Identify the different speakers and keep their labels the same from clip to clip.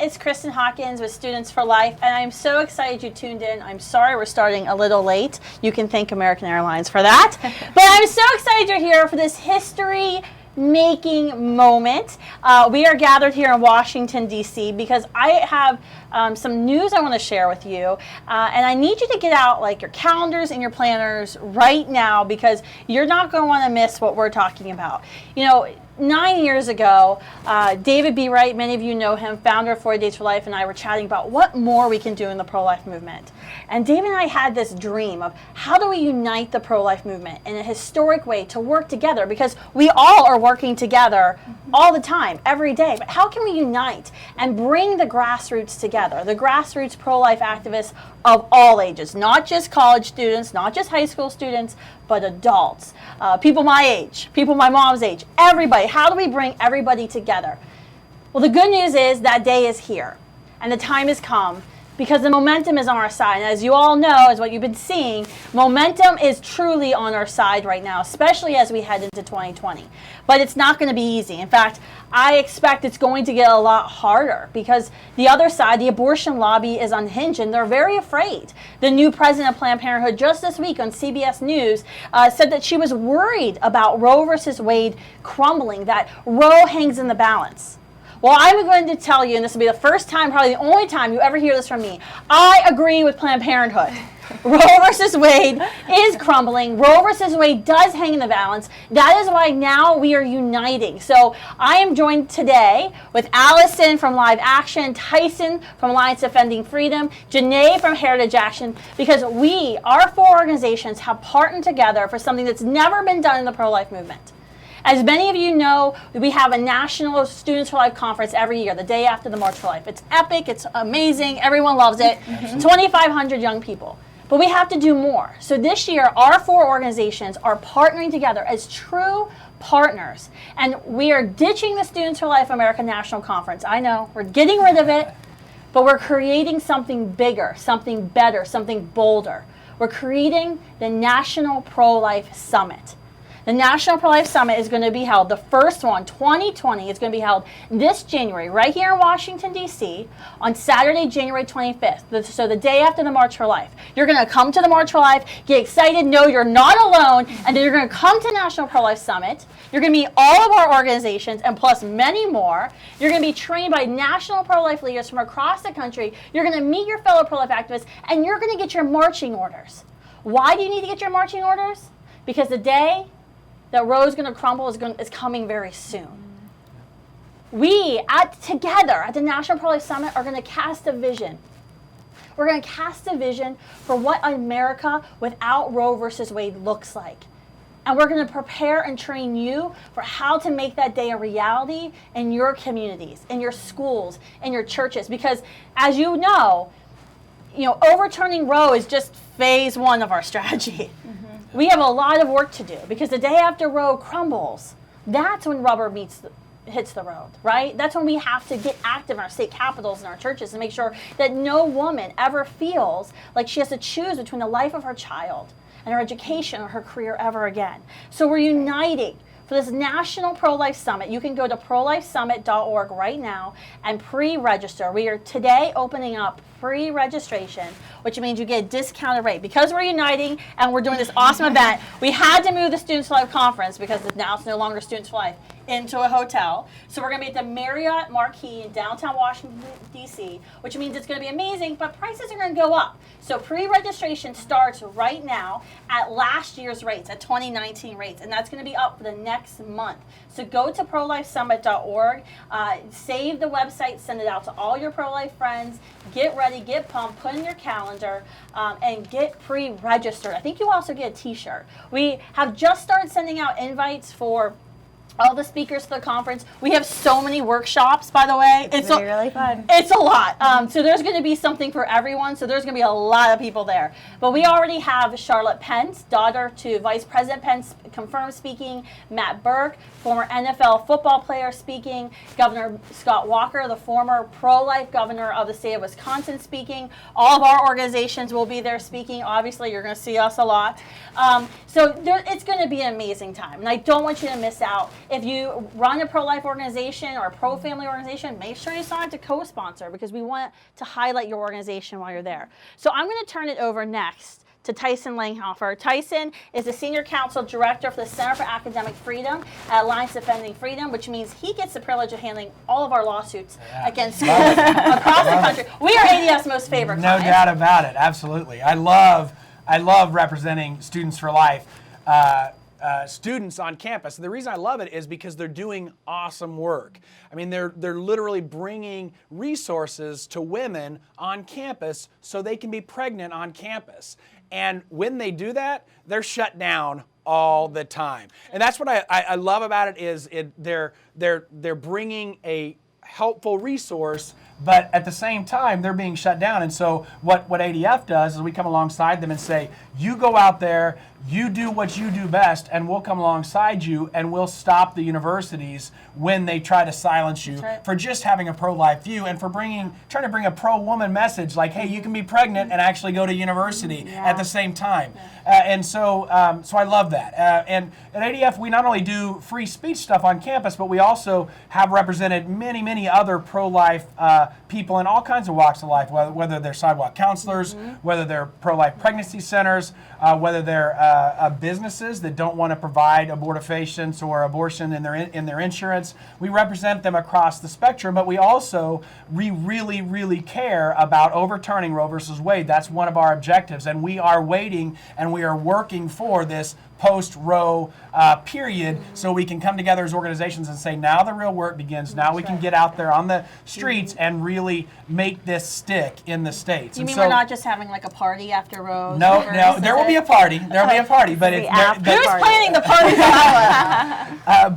Speaker 1: It's Kristen Hawkins with Students for Life, and I'm so excited you tuned in. I'm sorry we're starting a little late. You can thank American Airlines for that. But I'm so excited you're here for this history-making moment. We are gathered here in Washington, D.C. because I have some news I want to share with you. And I need you to get out like your calendars and your planners right now because you're not going to want to miss what we're talking about. You know, 9 years ago, David B. Wright, many of you know him, founder of 40 Days for Life, and I were chatting about what more we can do in the pro-life movement. And David and I had this dream of how do we unite the pro-life movement in a historic way to work together, because we all are working together all the time, every day. But how can we unite and bring the grassroots together, the grassroots pro-life activists of all ages, not just college students, not just high school students, but adults, people my age, people my mom's age, everybody. How do we bring everybody together? Well, the good news is that day is here, and the time has come, because the momentum is on our side. And as you all know, as what you've been seeing, momentum is truly on our side right now, especially as we head into 2020. But it's not going to be easy. In fact, I expect it's going to get a lot harder because the other side, the abortion lobby, is unhinged and they're very afraid. The new president of Planned Parenthood just this week on CBS News said that she was worried about Roe versus Wade crumbling, that Roe hangs in the balance. Well, I'm going to tell you, and this will be the first time, probably the only time you ever hear this from me, I agree with Planned Parenthood. Roe versus Wade is crumbling. Roe versus Wade does hang in the balance. That is why now we are uniting. So I am joined today with Allison from Live Action, Tyson from Alliance Defending Freedom, Janae from Heritage Action, because our four organizations, have partnered together for something that's never been done in the pro-life movement. As many of you know, we have a national Students for Life conference every year, the day after the March for Life. It's epic, it's amazing, everyone loves it. 2,500 young people. But we have to do more. So this year, our four organizations are partnering together as true partners. And we are ditching the Students for Life American National Conference. I know, we're getting rid of it, but we're creating something bigger, something better, something bolder. We're creating the National Pro-Life Summit. The National Pro-Life Summit is going to be held, the first one, 2020, is going to be held this January, right here in Washington, D.C., on Saturday, January 25th, so the day after the March for Life. You're going to come to the March for Life, get excited, know you're not alone, and then you're going to come to National Pro-Life Summit. You're going to meet all of our organizations, and plus many more. You're going to be trained by national pro-life leaders from across the country. You're going to meet your fellow pro-life activists, and you're going to get your marching orders. Why do you need to get your marching orders? Because the day that Roe is going to crumble is coming very soon. We, together at the National Pro-Life Summit, are going to cast a vision. We're going to cast a vision for what America without Roe versus Wade looks like. And we're going to prepare and train you for how to make that day a reality in your communities, in your schools, in your churches. Because as you know, overturning Roe is just phase one of our strategy. We have a lot of work to do because the day after Roe crumbles, that's when rubber hits the road, right? That's when we have to get active in our state capitals and our churches and make sure that no woman ever feels like she has to choose between the life of her child and her education or her career ever again. So we're uniting for this National Pro-Life Summit. You can go to prolifesummit.org right now and pre-register. We are today opening up pre-registration, which means you get a discounted rate. Because we're uniting and we're doing this awesome event, we had to move the Students for Life conference, because now it's no longer Students for Life, into a hotel. So we're going to be at the Marriott Marquis in downtown Washington, D.C., which means it's going to be amazing, but prices are going to go up. So pre-registration starts right now at last year's rates, at 2019 rates, and that's going to be up for the next month. So go to prolifesummit.org, save the website, send it out to all your pro-life friends, get ready, get pumped, put in your calendar, and get pre-registered. I think you also get a t-shirt. We have just started sending out invites for all the speakers to the conference. We have so many workshops, by the way.
Speaker 2: It's really fun.
Speaker 1: It's a lot. So there's going to be something for everyone. So there's going to be a lot of people there. But we already have Charlotte Pence, daughter to Vice President Pence, confirmed speaking. Matt Burke, former NFL football player, speaking. Governor Scott Walker, the former pro-life governor of the state of Wisconsin, speaking. All of our organizations will be there speaking. Obviously, you're going to see us a lot. So it's going to be an amazing time. And I don't want you to miss out. if you run a pro-life organization or a pro-family organization, make sure you sign up to co-sponsor, because we want to highlight your organization while you're there. So I'm going to turn it over next to Tyson Langhofer. Tyson is the Senior Counsel Director for the Center for Academic Freedom at Alliance Defending Freedom, which means he gets the privilege of handling all of our lawsuits against schools across the country. We are ADF's most favorite client.
Speaker 2: No doubt about it. Absolutely. I love representing Students for Life. Students on campus. And the reason I love it is because they're doing awesome work. I mean, they're literally bringing resources to women on campus so they can be pregnant on campus. And when they do that, they're shut down all the time. And that's what I love about it is they're bringing a helpful resource, but at the same time, they're being shut down. And so what ADF does is we come alongside them and say, you go out there, you do what you do best, and we'll come alongside you, and we'll stop the universities when they try to silence you for just having a pro-life view and for trying to bring a pro-woman message like, hey, you can be pregnant and actually go to university at the same time. And so I love that. And at ADF, we not only do free speech stuff on campus, but we also have represented many, many other pro-life people in all kinds of walks of life, whether they're sidewalk counselors, whether they're pro-life pregnancy centers, whether they're businesses that don't want to provide abortifacients or abortion in their insurance. We represent them across the spectrum, but we really, really care about overturning Roe versus Wade. That's one of our objectives, and we are waiting and we are working for this post-Roe period so we can come together as organizations and say, now the real work begins. Now we can get out there on the streets and really make this stick in the states.
Speaker 1: You mean we're not just having like a party after Roe?
Speaker 2: No, there will be a party. There will be a party, but
Speaker 1: who's planning the party?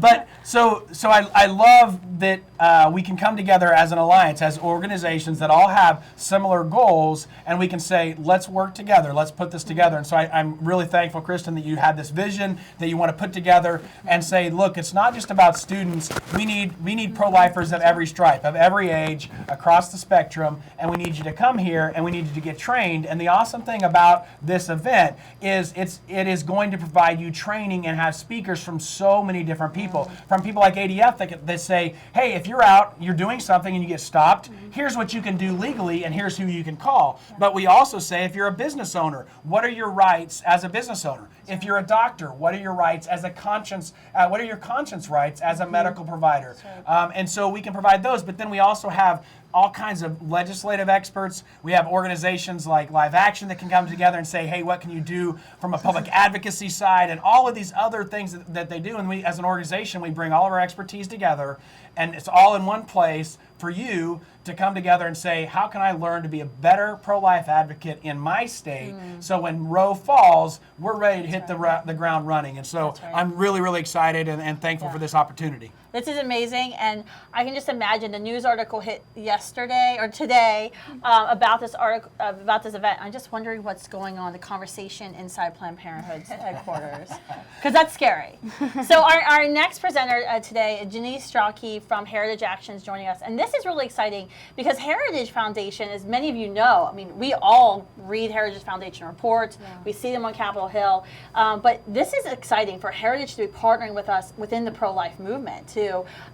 Speaker 2: But so I love that we can come together as an alliance, as organizations that all have similar goals, and we can say, let's work together, let's put this together. And so I'm really thankful, Kristen, that you had this vision that you want to put together and say, look, it's not just about students. We need pro-lifers of every stripe, of every age, across the spectrum, and we need you to come here and we need you to get trained. And the awesome thing about this event is it is going to provide you training and have speakers from so many different people, from people like ADF that say, hey, if you're out, you're doing something and you get stopped, here's what you can do legally and here's who you can call. But we also say, if you're a business owner, what are your rights as a business owner? If you're a doctor, what are your rights as a conscience? What are your conscience rights as a medical provider? And so we can provide those. But then we also have all kinds of legislative experts. We have organizations like Live Action that can come together and say, hey, what can you do from a public advocacy side, and all of these other things that they do. And we, as an organization, we bring all of our expertise together, and it's all in one place for you to come together and say, how can I learn to be a better pro-life advocate in my state so when Roe falls, we're ready to hit the ground running. And so I'm really, really excited and thankful for this opportunity.
Speaker 1: This is amazing, and I can just imagine the news article hit yesterday or today about this article about this event. I'm just wondering what's going on, the conversation inside Planned Parenthood's headquarters, because that's scary. So our next presenter today, Janice Strachey from Heritage Action, is joining us, and this is really exciting because Heritage Foundation, as many of you know, I mean, we all read Heritage Foundation reports, we see them on Capitol Hill, but this is exciting for Heritage to be partnering with us within the pro-life movement too.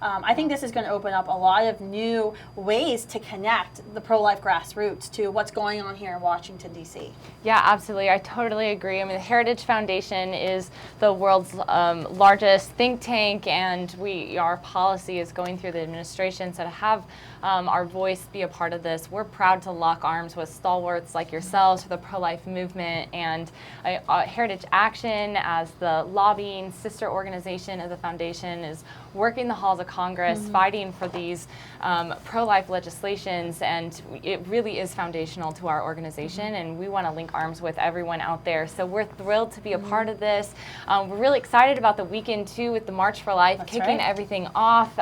Speaker 1: I think this is going to open up a lot of new ways to connect the pro-life grassroots to what's going on here in Washington, D.C.
Speaker 3: Yeah, absolutely. I totally agree. I mean, the Heritage Foundation is the world's largest think tank, and our policy is going through the administration. So to have our voice be a part of this, we're proud to lock arms with stalwarts like yourselves for the pro-life movement, and Heritage Action, as the lobbying sister organization of the foundation, is working the halls of Congress, fighting for these pro-life legislations, and it really is foundational to our organization, and we want to link arms with everyone out there. So we're thrilled to be a part of this. We're really excited about the weekend too, with the March for Life kicking everything off.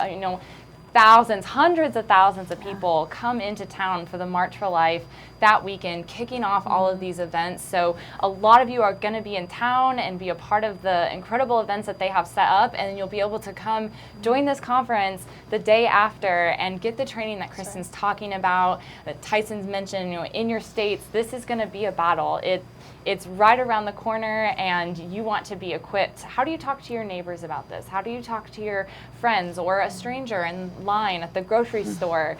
Speaker 3: Thousands, hundreds of thousands of people come into town for the March for Life that weekend, kicking off all of these events. So a lot of you are going to be in town and be a part of the incredible events that they have set up, and you'll be able to come join this conference the day after and get the training that Kristen's talking about, that Tyson's mentioned. In your states, this is going to be a battle. it's right around the corner and you want to be equipped. How do you talk to your neighbors about this? How do you talk to your friends or a stranger in line at the grocery store?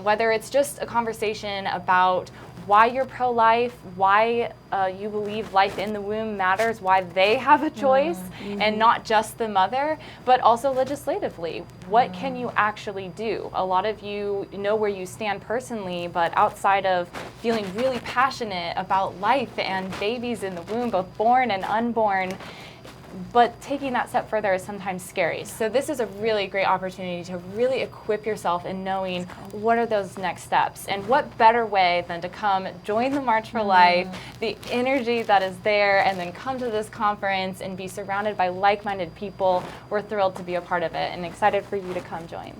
Speaker 3: Whether it's just a conversation about why you're pro-life, why you believe life in the womb matters, why they have a choice and not just the mother, but also legislatively. What can you actually do? A lot of you know where you stand personally, but outside of feeling really passionate about life and babies in the womb, both born and unborn, but taking that step further is sometimes scary. So this is a really great opportunity to really equip yourself in knowing what are those next steps. And what better way than to come join the March for Life, the energy that is there, and then come to this conference and be surrounded by like-minded people. We're thrilled to be a part of it and excited for you to come join.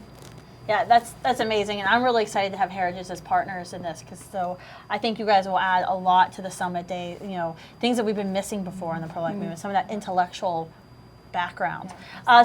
Speaker 1: Yeah, that's amazing, and I'm really excited to have Heritage as partners in this, because so I think you guys will add a lot to the summit day. You know, things that we've been missing before in the pro-life movement, some of that intellectual background.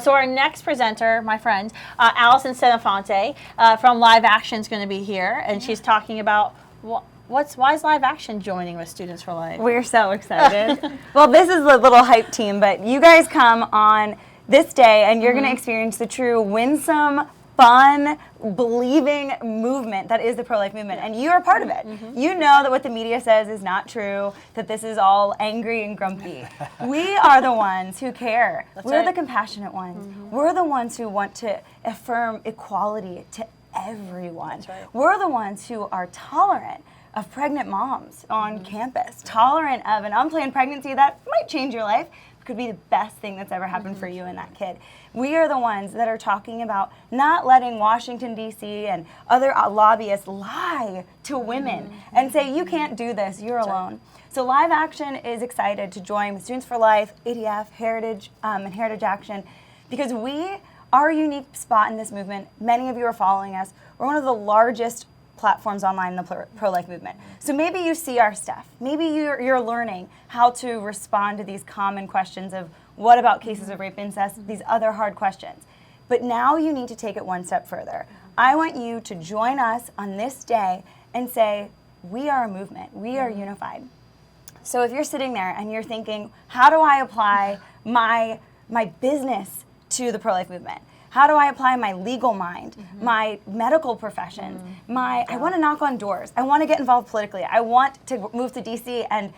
Speaker 1: So our next presenter, my friend, Allison Senefonte from Live Action is going to be here, and she's talking about why is Live Action joining with Students for Life?
Speaker 4: We're so excited. Well, this is the little hype team, but you guys come on this day, and you're going to experience the true winsome, fun, believing movement that is the pro-life movement, and you are part of it. You know that what the media says is not true, that this is all angry and grumpy. We are the ones who care. We're the compassionate ones. We're the ones who want to affirm equality to everyone. We're the ones who are tolerant of pregnant moms on campus, tolerant of an unplanned pregnancy that might change your life, could be the best thing that's ever happened for you and that kid. We are the ones that are talking about not letting Washington, D.C. and other lobbyists lie to women and say, you can't do this, you're alone. So Live Action is excited to join with Students for Life, ADF, Heritage, and Heritage Action, because our unique spot in this movement, many of you are following us, we're one of the largest platforms online in the pro-life movement. So maybe you see our stuff. Maybe you're learning how to respond to these common questions of what about cases of rape, incest, these other hard questions. But now you need to take it one step further. I want you to join us on this day and say, we are a movement, we are unified. So if you're sitting there and you're thinking, how do I apply my business to the pro-life movement? How do I apply my legal mind, my medical professions, I want to knock on doors. I want to get involved politically. I want to move to D.C. and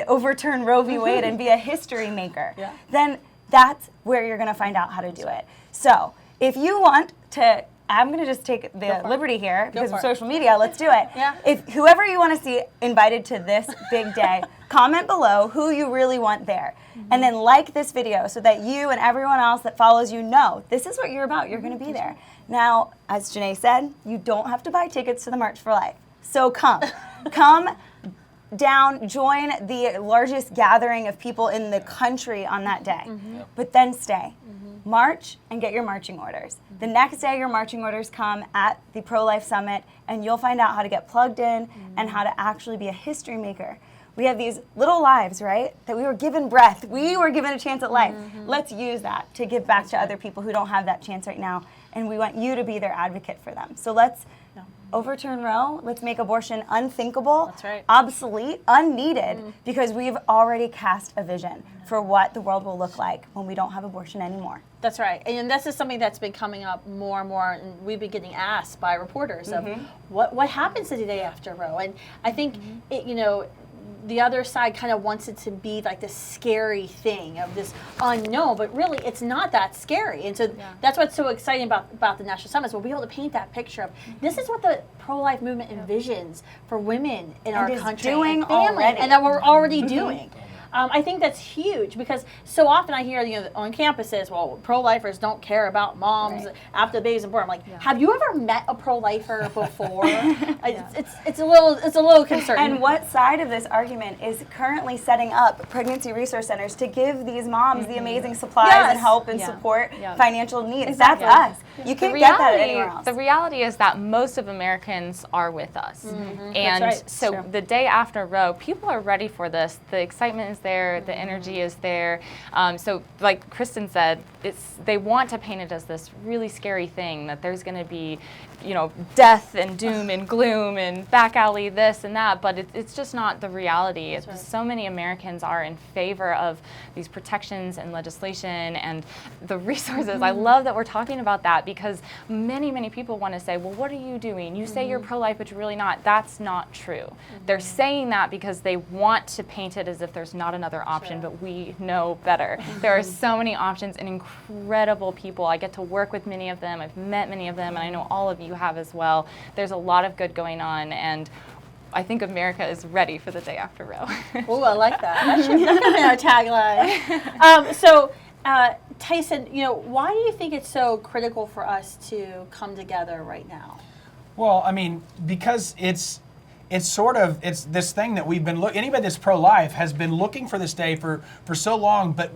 Speaker 4: overturn Roe v. Wade and be a history maker. Then that's where you're going to find out how to do it. So if you want to, I'm going to just take the liberty here because of social media. Let's do it. If whoever you want to see invited to this big day, comment below who you really want there. And then like this video so that you and everyone else that follows you know this is what you're about. You're going to be there. Now, as Janae said, you don't have to buy tickets to the March for Life. So come down, join the largest gathering of people in the country on that day. But then stay. March and get your marching orders. The next day your marching orders come at the Pro-Life Summit, and you'll find out how to get plugged in and how to actually be a history maker. We have these little lives, right, that we were given breath. We were given a chance at life. Let's use that to give back to other people who don't have that chance right now, and we want you to be their advocate for them. So let's overturn Roe. Let's make abortion unthinkable, obsolete, unneeded, because we've already cast a vision for what the world will look like when we don't have abortion anymore.
Speaker 1: That's right. And this is something that's been coming up more and more, and we've been getting asked by reporters of what happens the day after Roe. And I think, the other side kind of wants it to be like this scary thing of this unknown, but really it's not that scary. And so that's what's so exciting about the National Summits. We'll be able to paint that picture of this is what the pro-life movement envisions for women in our country and family, and that we're already doing. I think that's huge because so often I hear on campuses, well, pro-lifers don't care about moms after the baby's born. I'm like, have you ever met a pro-lifer before? It's a little concerning.
Speaker 4: And what side of this argument is currently setting up pregnancy resource centers to give these moms the amazing supplies and help and support financial needs? That's us. You can't get that anywhere else.
Speaker 3: The reality is that most of Americans are with us. And so the day after Roe, people are ready for this. The excitement is is there, the energy is there. So like Kristen said, they want to paint it as this really scary thing, that there's going to be, death and doom and gloom and back alley this and that, but it's just not the reality.
Speaker 1: Right.
Speaker 3: So many Americans are in favor of these protections and legislation and the resources. I love that we're talking about that, because many, many people want to say, well, what are you doing? You say you're pro-life, but you're really not. That's not true. They're saying that because they want to paint it as if there's not another option, but we know better. There are so many options and incredible people. I get to work with many of them. I've met many of them, and I know all of you have as well. There's a lot of good going on, and I think America is ready for the day after Roe.
Speaker 1: Oh, I like that. That should have been our tagline. So, Tyson, why do you think it's so critical for us to come together right now?
Speaker 2: Well, I mean, because it's this thing that we've been anybody that's pro-life has been looking for this day for so long, but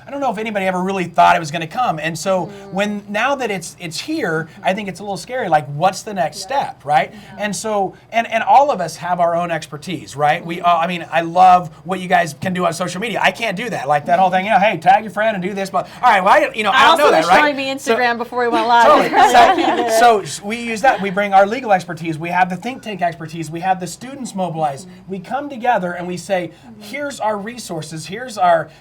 Speaker 2: I don't know if anybody ever really thought it was going to come. And so now that it's here, I think it's a little scary. Like, what's the next step, right? And so, and all of us have our own expertise, right? We, I mean, I love what you guys can do on social media. I can't do that. Like that whole thing, hey, tag your friend and do this. But all right, well, I don't know that, right?
Speaker 1: Also, was showing me Instagram before we went live.
Speaker 2: Totally. So we use that. We bring our legal expertise. We have the think tank expertise. We have the students mobilized. We come together and we say, here's our resources. Here's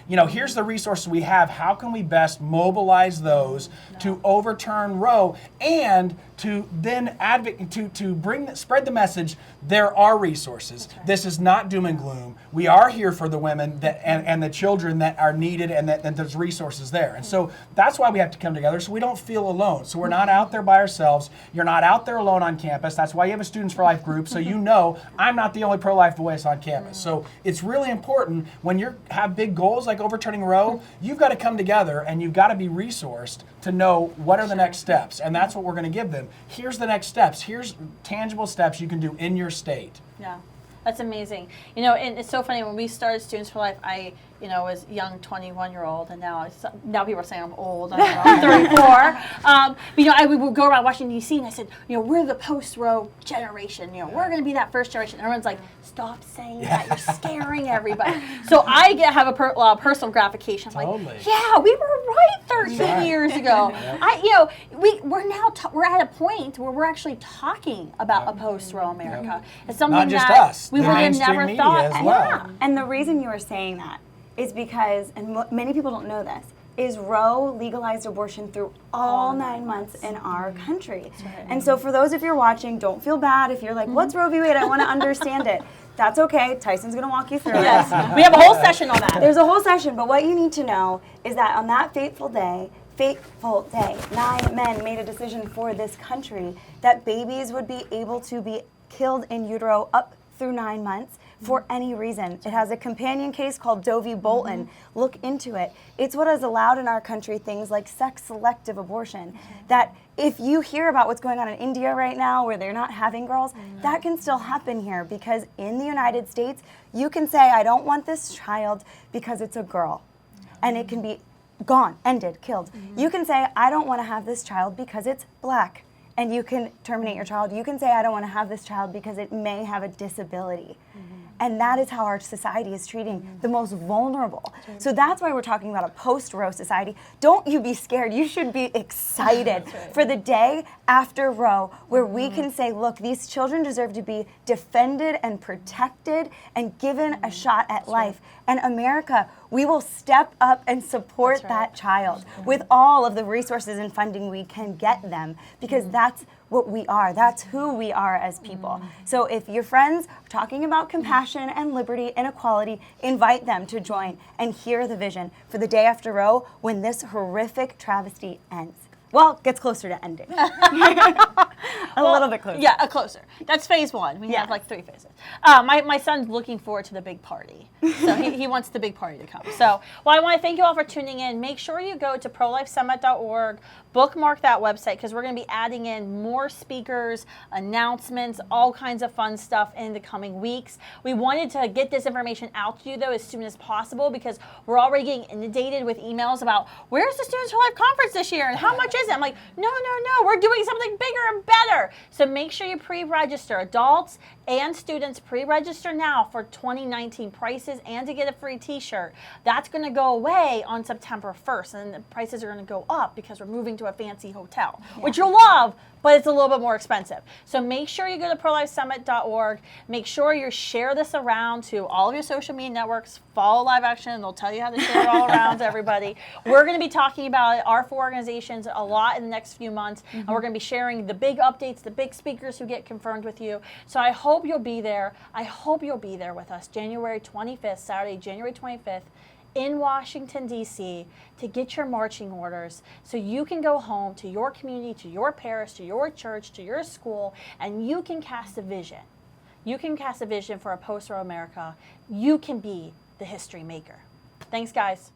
Speaker 2: here's the resources we have. How can we best mobilize those to overturn Roe and to then advocate to spread the message? There are resources. This is not doom and gloom. We are here for the women and the children that are needed, and that there's resources there. And so that's why we have to come together, so we don't feel alone. So we're not out there by ourselves. You're not out there alone on campus. That's why you have a Students for Life group, so I'm not the only pro-life voice on campus. So it's really important when you have big goals like overturning Roe, you've got to come together and you've got to be resourced to know what are the next steps. And that's what we're going to give them. Here's the next steps. Here's tangible steps you can do in your state.
Speaker 1: Yeah, that's amazing. And it's so funny, when we started Students for Life, I was a young 21-year-old, and now people are saying I'm old. I'm 34. I would go around Washington, D.C., and I said, we're the post-Roe generation. We're going to be that first generation. And everyone's like, stop saying that. You're scaring everybody. So I have a lot of personal gratification. I'm
Speaker 2: Totally.
Speaker 1: like, yeah, we were right 13 years ago. We're at a point where we're actually talking about a post-Roe America. It's something
Speaker 2: Not just
Speaker 1: that
Speaker 2: us,
Speaker 1: we
Speaker 2: the
Speaker 1: would have
Speaker 2: mainstream
Speaker 1: never
Speaker 2: media
Speaker 1: thought.
Speaker 2: as well.
Speaker 1: Yeah.
Speaker 4: And the reason you are saying that is because, and many people don't know this, is Roe legalized abortion through all 9 months in our country.
Speaker 1: Right.
Speaker 4: And so for those of you watching, don't feel bad if you're like, what's Roe v. Wade? I want to understand it. That's okay. Tyson's going to walk you through it.
Speaker 1: Yes, we have a whole session on that.
Speaker 4: There's a whole session, but what you need to know is that on that fateful day, 9 men made a decision for this country that babies would be able to be killed in utero up through 9 months for any reason. It has a companion case called Doe v. Bolton. Look into it. It's what has allowed in our country things like sex-selective abortion, that if you hear about what's going on in India right now where they're not having girls, that can still happen here, because in the United States, you can say, I don't want this child because it's a girl, and it can be gone, ended, killed. You can say, I don't want to have this child because it's black, and you can terminate your child. You can say, I don't want to have this child because it may have a disability. And that is how our society is treating the most vulnerable. So that's why we're talking about a post-Roe society. Don't you be scared. You should be excited for the day after Roe, where we can say, look, these children deserve to be defended and protected and given a shot at life. And America, we will step up and support that child with all of the resources and funding we can get them, because that's what we are. That's who we are as people. So if your friends are talking about compassion and liberty and equality, invite them to join and hear the vision for the day after Roe, when this horrific travesty ends. Well, gets closer to ending. A little bit closer.
Speaker 1: Yeah, closer. That's phase one. We have like 3 phases. My son's looking forward to the big party. So he wants the big party to come. So, well, I want to thank you all for tuning in. Make sure you go to prolifesummit.org, bookmark that website, because we're going to be adding in more speakers, announcements, all kinds of fun stuff in the coming weeks. We wanted to get this information out to you, though, as soon as possible, because we're already getting inundated with emails about, where's the Students for Life conference this year and how much is it? I'm like, no, we're doing something bigger and better. So make sure you pre-register, adults And students, pre-register now for 2019 prices and to get a free t-shirt. That's going to go away on September 1st, and the prices are going to go up because we're moving to a fancy hotel, which you'll love, but it's a little bit more expensive. So make sure you go to prolifesummit.org. Make sure you share this around to all of your social media networks. Follow Live Action, and they'll tell you how to share it all around to everybody. We're going to be talking about our 4 organizations a lot in the next few months, and we're going to be sharing the big updates, the big speakers who get confirmed with you. So I hope you'll be there. I hope you'll be there with us January 25th, Saturday, January 25th, in Washington, D.C. to get your marching orders so you can go home to your community, to your parish, to your church, to your school, and you can cast a vision. You can cast a vision for a post-Roe America. You can be the history maker. Thanks, guys.